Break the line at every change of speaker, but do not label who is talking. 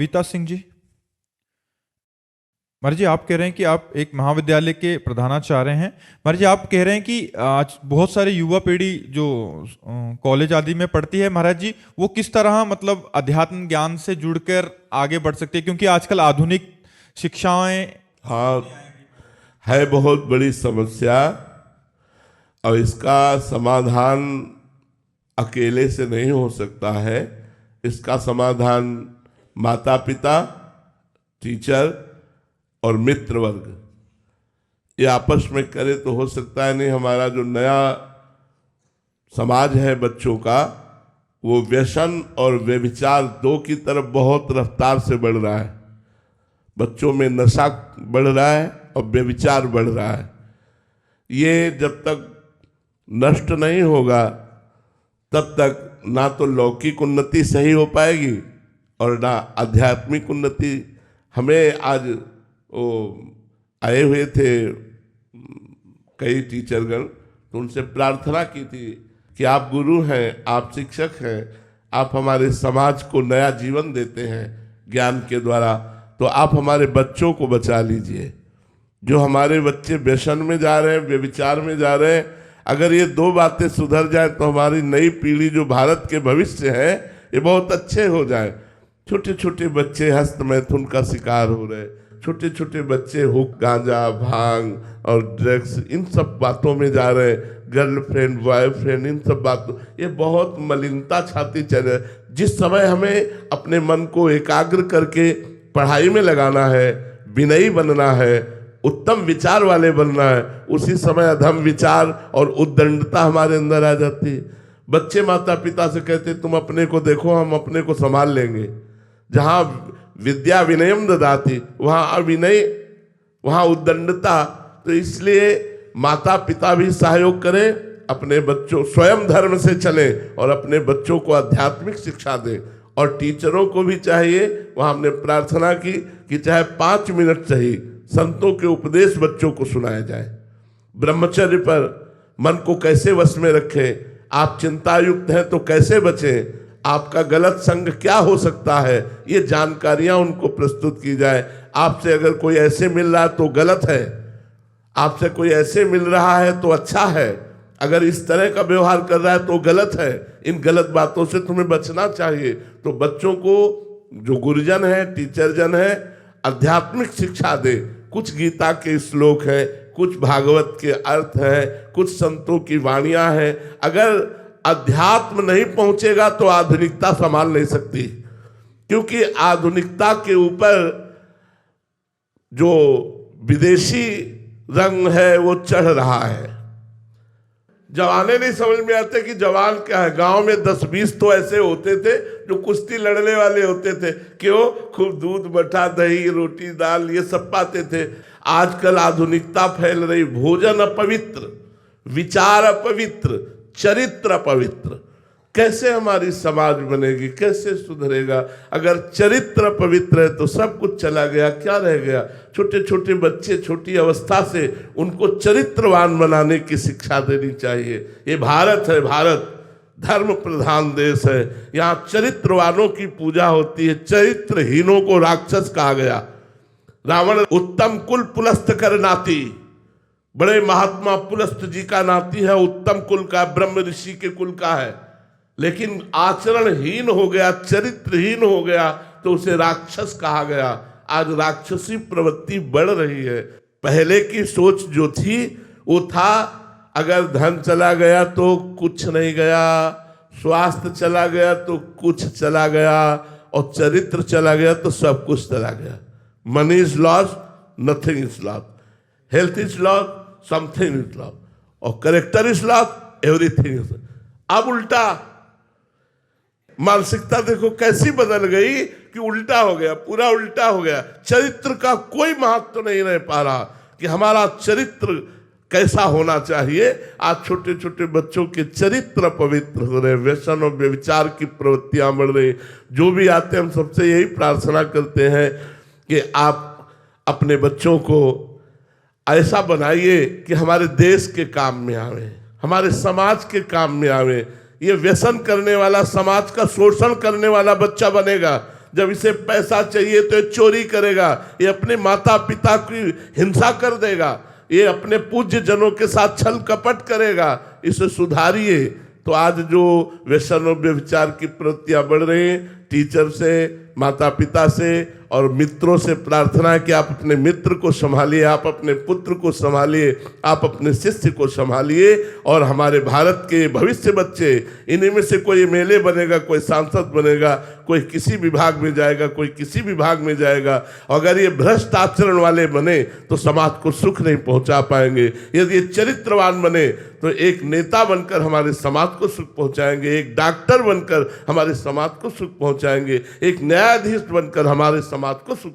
बीता सिंह जी, महाराज जी आप कह रहे हैं कि आप एक महाविद्यालय के प्रधानाचार्य हैं। महाराज जी आप कह रहे हैं कि आज बहुत सारे युवा पीढ़ी जो कॉलेज आदि में पढ़ती है, महाराज जी वो किस तरह मतलब अध्यात्म ज्ञान से जुड़कर आगे बढ़ सकती है, क्योंकि आजकल आधुनिक शिक्षाएं।
हाँ, है बहुत बड़ी समस्या और इसका समाधान अकेले से नहीं हो सकता है। इसका समाधान माता पिता, टीचर और मित्र वर्ग ये आपस में करे तो हो सकता है। नहीं, हमारा जो नया समाज है बच्चों का, वो व्यसन और व्यभिचार दो की तरफ बहुत रफ्तार से बढ़ रहा है। बच्चों में नशा बढ़ रहा है और व्यभिचार बढ़ रहा है। ये जब तक नष्ट नहीं होगा तब तक ना तो लौकिक उन्नति सही हो पाएगी और ना आध्यात्मिक उन्नति। हमें आज वो आए हुए थे कई टीचरगण, तो उनसे प्रार्थना की थी कि आप गुरु हैं, आप शिक्षक हैं, आप हमारे समाज को नया जीवन देते हैं ज्ञान के द्वारा, तो आप हमारे बच्चों को बचा लीजिए। जो हमारे बच्चे व्यसन में जा रहे हैं, व्यभिचार में जा रहे हैं, अगर ये दो बातें सुधर जाए तो हमारी नई पीढ़ी जो भारत के भविष्य है ये बहुत अच्छे हो जाए। छोटे छोटे बच्चे हस्त मैथुन का शिकार हो रहे, छोटे छोटे बच्चे हुक, गांजा, भांग और ड्रग्स इन सब बातों में जा रहे, गर्लफ्रेंड, बॉयफ्रेंड, इन सब बातों, ये बहुत मलिनता छाती चले। जिस समय हमें अपने मन को एकाग्र करके पढ़ाई में लगाना है, विनयी बनना है, उत्तम विचार वाले बनना है, उसी समय अधम विचार और उद्दंडता हमारे अंदर आ जाती है। बच्चे माता पिता से कहते तुम अपने को देखो, हम अपने को संभाल लेंगे। जहाँ विद्या विनयम ददाति, वहाँ अविनय, वहाँ उद्दंडता। तो इसलिए माता पिता भी सहयोग करें, अपने बच्चों स्वयं धर्म से चलें और अपने बच्चों को आध्यात्मिक शिक्षा दें। और टीचरों को भी चाहिए, वहाँ हमने प्रार्थना की कि चाहे 5 मिनट सही संतों के उपदेश बच्चों को सुनाया जाए। ब्रह्मचर्य पर मन को कैसे वश में रखें, आप चिंतायुक्त हैं तो कैसे बचें, आपका गलत संग क्या हो सकता है, ये जानकारियां उनको प्रस्तुत की जाए। आपसे अगर कोई ऐसे मिल रहा है तो गलत है, आपसे कोई ऐसे मिल रहा है तो अच्छा है, अगर इस तरह का व्यवहार कर रहा है तो गलत है, इन गलत बातों से तुम्हें बचना चाहिए। तो बच्चों को जो गुरुजन है, टीचर जन है, आध्यात्मिक शिक्षा दे। कुछ गीता के श्लोक हैं, कुछ भागवत के अर्थ हैं, कुछ संतों की वाणियां हैं। अगर अध्यात्म नहीं पहुंचेगा तो आधुनिकता संभाल नहीं सकती, क्योंकि आधुनिकता के ऊपर जो विदेशी रंग है वो चढ़ रहा है। जवाने नहीं समझ में आते कि जवान क्या है। गांव में 10-20 तो ऐसे होते थे जो कुश्ती लड़ने वाले होते थे, क्यों? खूब दूध, मठा, दही, रोटी, दाल ये सब पाते थे। आजकल आधुनिकता फैल रही, भोजन अपवित्र, विचार अपवित्र, चरित्र अपवित्र। कैसे हमारी समाज बनेगी, कैसे सुधरेगा? अगर चरित्र पवित्र है तो सब कुछ चला गया, क्या रह गया? छोटे छोटे बच्चे छोटी अवस्था से उनको चरित्रवान बनाने की शिक्षा देनी चाहिए। ये भारत है, भारत धर्म प्रधान देश है, यहाँ चरित्रवानों की पूजा होती है, चरित्रहीनों को राक्षस कहा गया। रावण उत्तम कुल पुलस्त कर नाती, बड़े महात्मा पुलस्त जी का नाती है, उत्तम कुल का, ब्रह्म ऋषि के कुल का है, लेकिन आचरणहीन हो गया, चरित्रहीन हो गया तो उसे राक्षस कहा गया। आज राक्षसी प्रवृत्ति बढ़ रही है। पहले की सोच जो थी वो था, अगर धन चला गया तो कुछ नहीं गया, स्वास्थ्य चला गया तो कुछ चला गया, और चरित्र चला गया तो सब कुछ चला गया। Money is loss, nothing is loss, health is loss, something is loss, और character is loss, everything is. अब उल्टा मानसिकता देखो कैसी बदल गई कि उल्टा हो गया, पूरा उल्टा हो गया। चरित्र का कोई महत्व नहीं रह पा रहा कि हमारा चरित्र कैसा होना चाहिए। आज छोटे छोटे बच्चों के चरित्र पवित्र हो रहे, व्यसन और व्यभिचार की प्रवृत्तियां बढ़ रही। जो भी आते हैं हम सबसे यही प्रार्थना करते हैं कि आप अपने बच्चों को ऐसा बनाइए कि हमारे देश के काम में आवे, हमारे समाज के काम में आवे। ये व्यसन करने वाला, समाज का शोषण करने वाला बच्चा बनेगा जब इसे पैसा चाहिए तो ये चोरी करेगा, ये अपने माता पिता की हिंसा कर देगा, ये अपने पूज्य जनों के साथ छल कपट करेगा। इसे सुधारिए। तो आज जो व्यसन और व्यभिचार की प्रवृत्तियां बढ़ रही हैं, टीचर से, माता पिता से और मित्रों से प्रार्थना है कि आप अपने मित्र को संभालिए, आप अपने पुत्र को संभालिए, आप अपने शिष्य को संभालिए। और हमारे भारत के भविष्य बच्चे, इन्हीं में से कोई एमएलए बनेगा, कोई सांसद बनेगा, कोई किसी विभाग में जाएगा, कोई किसी विभाग में जाएगा। अगर ये भ्रष्ट आचरण वाले बने तो समाज को सुख नहीं पहुंचा पाएंगे। यदि ये चरित्रवान बने तो एक नेता बनकर हमारे समाज को सुख पहुंचाएंगे, एक डॉक्टर बनकर हमारे समाज को सुख पहुंचाएंगे, एक न्यायाधीश बनकर हमारे समाज को सुख